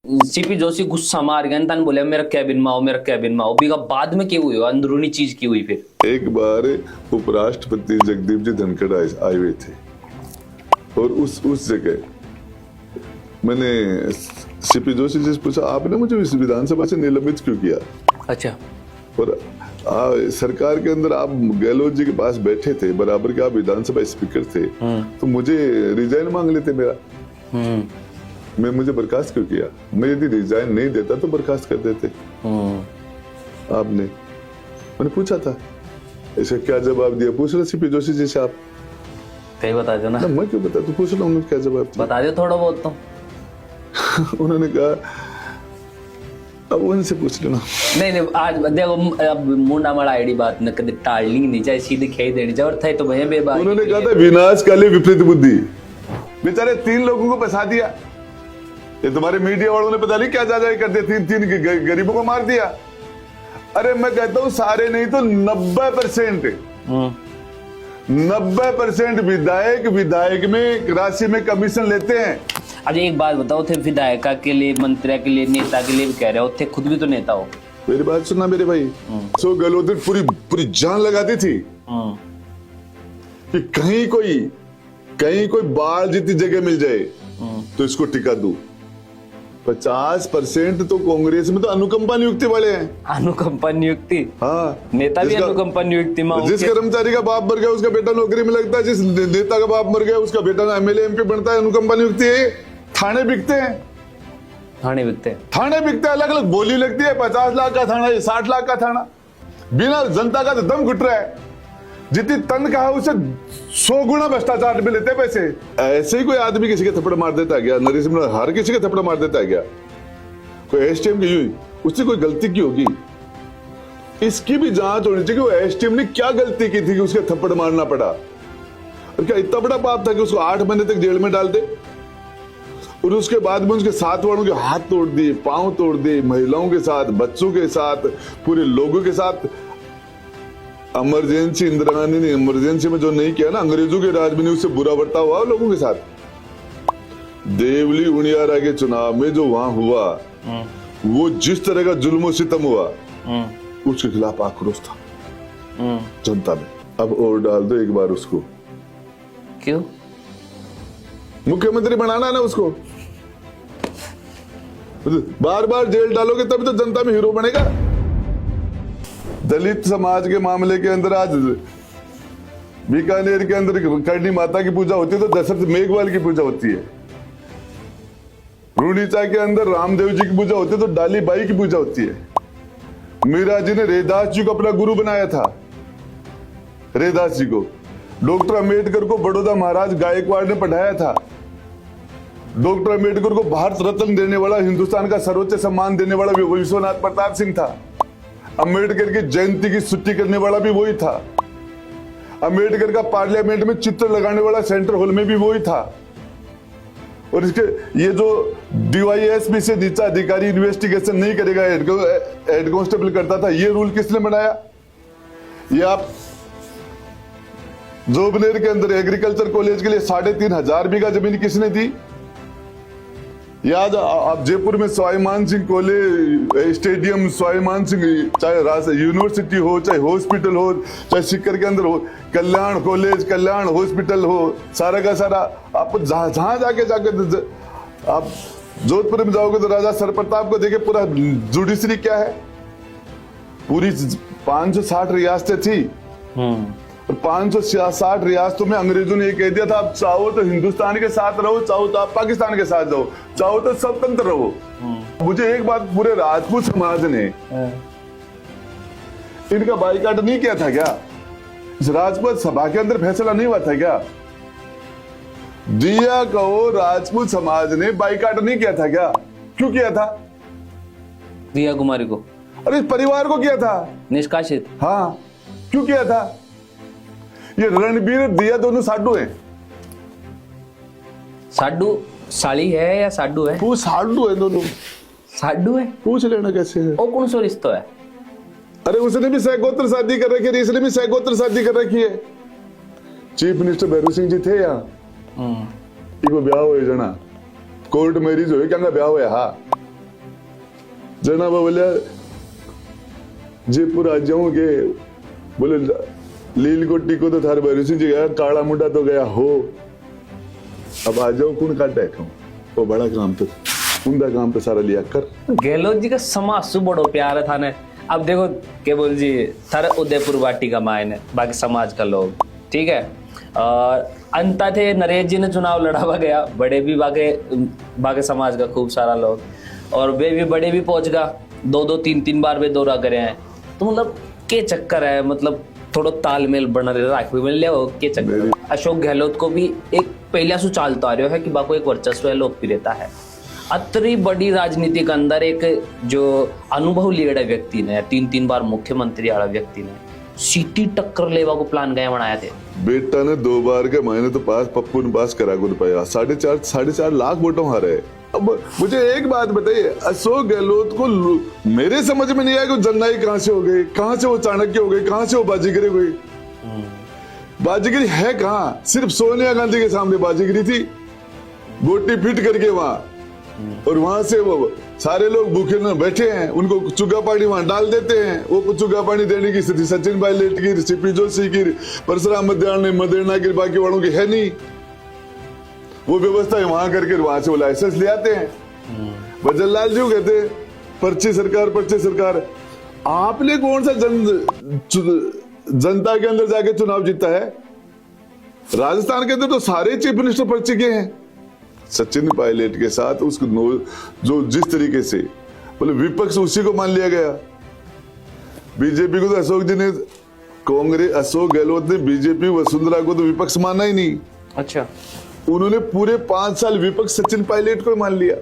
CP Joshi गुस्सा मार गया तन बोले मेरा कैबिन में आओ, मेरा कैबिन में आओ। बीघा बाद में क्यों हुई अंदरूनी चीज की हुई? फिर एक बार उपराष्ट्रपति जगदीप जी धनखड़ आए हुए थे और उस जगह मैंने सीपी जोशी जी से पूछा, आपने मुझे इस विधानसभा से निलंबित क्यों किया? अच्छा। और सरकार के अंदर आप गहलोत जी के पास बैठे थे, बराबर के आप विधानसभा स्पीकर थे, तो मुझे रिजाइन मांग लेते मेरा। मैं मुझे बर्खास्त क्यों किया? मैं यदि रिजाइन नहीं देता तो बर्खास्त कर देते आपने। मैंने पूछा था, इसका क्या जवाब दिया? पूछ रहे सीपी जोशी जी से आप। कहीं बता दो ना। मैं क्यों बता, तू पूछ रहा हूँ क्या जवाब दिया? बता दो थोड़ा बहुत तो। उन्होंने कहा अब उनसे पूछ लेना। नहीं आज देखो, अब मुंडा माड़ा आईडी बात न कदे टालनी नहीं चाहिए, सीधे खेई देनी चाहिए। और थे तो भैया बेबाक। उन्होंने कहा था विनाशकाली विपरीत बुद्धि। बेचारे 3 लोगों को फंसा दिया। ये तुम्हारे मीडिया वालों ने पता नहीं क्या जा कर दिया, 3 गरीबों को मार दिया। अरे मैं कहता हूँ सारे नहीं तो 90% विधायक में राशि में कमीशन लेते हैं। अरे एक बात बताओ, थे विधायका के लिए, मंत्री के लिए, नेता के लिए भी कह रहे हो, थे खुद भी तो नेता हो। मेरी बात सुनना मेरे भाई। सो गहलोत पूरी जान लगा दी थी कि कहीं कोई बाढ़ जितनी जगह मिल जाए तो इसको टिका दूं। 50% तो कांग्रेस में तो अनुकंपा नियुक्ति वाले हैं। अनुकंपा नियुक्ति? हाँ, नेता भी अनुकंपा नियुक्ति में। जिस कर्मचारी का बाप मर गया उसका बेटा नौकरी में लगता है, जिस नेता का बाप मर गया उसका बेटा एमएलए एमपी बनता है। अनुकंपा नियुक्ति है। थाने बिकते हैं। थाने बिकते हैं, अलग अलग बोली लगती है। 50 लाख का थाना, 60 लाख का थाना। बिना जनता का तो दम घुट रहा है। जितनी तनख्वाह है उससे 100 गुना भ्रष्टाचार में लेते हैं पैसे। ऐसे ही कोई आदमी किसी के थप्पड़ मार देता है क्या? नरेश हर किसी के थप्पड़ मार देता है क्या? कोई एसटीएम की हुई, उससे कोई गलती की होगी, इसकी भी जांच होनी चाहिए कि वो एसटीएम ने क्या गलती की थी कि उसके थप्पड़ मारना पड़ा। और क्या इतना बड़ा पाप था कि उसको 8 महीने तक जेल में डाल दे? और उसके बाद में उसके साथ वालों के हाथ तोड़ दिए, पांव तोड़ दिए, महिलाओं के साथ, बच्चों के साथ, पूरे लोगों के साथ। इमरजेंसी, इंदिरा गांधी ने इमरजेंसी में जो नहीं किया ना, अंग्रेजों के राज में उससे बुरा बर्ताव हुआ लोगों के साथ। देवली उनियारा के चुनाव में जो वहां हुआ, वो जिस तरह का जुल्म सितम हुआ, उसके खिलाफ आक्रोश था जनता में। अब और डाल दो एक बार उसको। क्यों? मुख्यमंत्री बनाना है ना उसको। बार बार जेल डालोगे तभी तो जनता में हीरो बनेगा। दलित समाज के मामले के अंदर आज बीकानेर के अंदर करणी माता की पूजा होती है तो दशरथ मेघवाल की पूजा होती है। रूड़ीचा के अंदर रामदेव जी की पूजा होती है तो डाली बाई की पूजा होती है। मीरा जी ने रैदास जी को अपना गुरु बनाया था। रैदास जी को डॉक्टर अंबेडकर को बड़ौदा महाराज गायकवाड़ ने पढ़ाया था। डॉक्टर अंबेडकर को भारत रत्न देने वाला, हिंदुस्तान का सर्वोच्च सम्मान देने वाला भी विश्वनाथ प्रताप सिंह था। अंबेडकर की जयंती की छुट्टी करने वाला भी वही था। अंबेडकर का पार्लियामेंट में चित्र लगाने वाला सेंट्रल हॉल में भी वही था। और इसके ये जो डीवाईएसपी से नीचा अधिकारी इन्वेस्टिगेशन नहीं करेगा, हेड कांस्टेबल करता था, ये रूल किसने बनाया? ये आप जोबनेर के अंदर एग्रीकल्चर कॉलेज के लिए 3,500 बीघा जमीन किसने दी? याद आप जयपुर में स्वाभिमान सिंह कॉलेज स्टेडियम, स्वाभिमान सिंह, चाहे यूनिवर्सिटी हो, चाहे हॉस्पिटल हो, चाहे सिक्कर के अंदर हो, कल्याण कॉलेज, कल्याण हॉस्पिटल हो, सारा का सारा आप जहां जाके आप जोधपुर में जाओगे तो राजा सरप्रताप को देखे पूरा जुडिशरी क्या है। पूरी 560 रियासतें थी। 560 रियासतों में अंग्रेजों ने ये कह दिया था आप चाहो तो हिंदुस्तान के साथ रहो, चाहो तो आप पाकिस्तान के साथ रहो, चाहो तो स्वतंत्र रहो। मुझे एक बात, पूरे राजपूत समाज ने इनका बाइकाट नहीं किया था क्या? इस राजपूत सभा के अंदर फैसला नहीं हुआ था क्या? दिया कहो राजपूत समाज ने बाइकाट नहीं किया था क्या? क्यों किया था? दिया कुमारी को, अरे परिवार को किया था निष्कासित। हाँ, क्यों किया था? ये रणबीर दिया दोनों साडू हैं। साडू साली है या साडू है? वो साडू है दोनों। साडू है? पूछ लेना कैसे है। वो कौन सा रिश्ता है? अरे उसने भी सैकोत्र शादी कर रखी है, इसने भी सैकोत्र शादी कर रखी है। चीफ मिनिस्टर भैरू सिंह जी थे यहाँ, इको ब्याह हुए जना, कोर्ट मैरिज हुई, क्या ब्याह हुआ? हाँ, जना बोले जयपुर आ जाऊंगे, बोले लील कोटी को तो थार भरोसी जी गया, काला मुंडा तो गया हो, अब आ जाओ कौन काटा है वो बड़ा काम पे, उनका काम पे सारा लिया कर। गहलोत जी का समाज से बड़ो प्यार है थाने। अब देखो के बोल जी थारे उदयपुर वाटी का मायने बाकी समाज का लोग, ठीक है, और अंता थे नरेश जी ने चुनाव लड़ावा गया, बड़े भी बागे समाज का खूब सारा लोग, और वे भी बड़े भी पहुंच गया, 2-2 3-3 बार वे दौरा करे हैं, तो मतलब के चक्कर है, मतलब थोड़ा तालमेल बना रहे राख मिल लिया के चक्कर। अशोक गहलोत को भी एक पहले से चालता आ रहा है कि बाको एक वर्चस्व है, लोकप्रियता है, अतरी बड़ी राजनीति के अंदर एक जो अनुभव लिया व्यक्ति ने, 3-3 बार मुख्यमंत्री वाला व्यक्ति ने सीटी टक्कर लेवा को प्लान गया बनाया थे। बेटा ने 2 बार के महीने तो पास पप्पू ने पास करा गुड पाया, 4.5 लाख वोटों हारे। अब मुझे एक बात बताइए, अशोक गहलोत को मेरे समझ में नहीं आया कि जननाई कहां से हो गई, कहां से वो चाणक्य हो गई, कहां से वो बाजीगरी हुई। बाजीगरी है कहां? सिर्फ सोनिया गांधी के सामने बाजीगरी थी, गोटी फिट करके वहां, और वहां से वो सारे लोग भूखे न बैठे हैं, उनको चुगा पानी वहां डाल देते हैं। वो चुगा पानी देने की स्थिति सचिन पायलट की, सीपी जोशी की, परशुराम मदेरणा की, बाकी वालों की है नहीं। वो व्यवस्था वहां करके वहां से वो लाइसेंस ले आते हैं। बजरलाल जी कहते पर्ची सरकार, पर्ची सरकार। आपने कौन सा जनता के अंदर जाके चुनाव जीता है? राजस्थान के अंदर तो सारे चीफ मिनिस्टर पर्ची के हैं। सचिन पायलट के साथ उसको जो जिस तरीके से बोले विपक्ष उसी को मान लिया गया। बीजेपी को तो अशोक जी ने, कांग्रेस अशोक गहलोत ने बीजेपी वसुंधरा को तो विपक्ष माना ही नहीं। अच्छा, उन्होंने पूरे 5 साल विपक्ष सचिन पायलट को मान लिया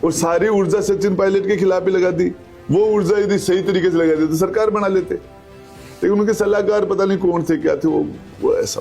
और सारी ऊर्जा सचिन पायलट के खिलाफ ही लगा दी। वो ऊर्जा यदि सही तरीके से लगा दी तो सरकार बना लेते, लेकिन उनके सलाहकार पता नहीं कौन थे, क्या थे वो ऐसा।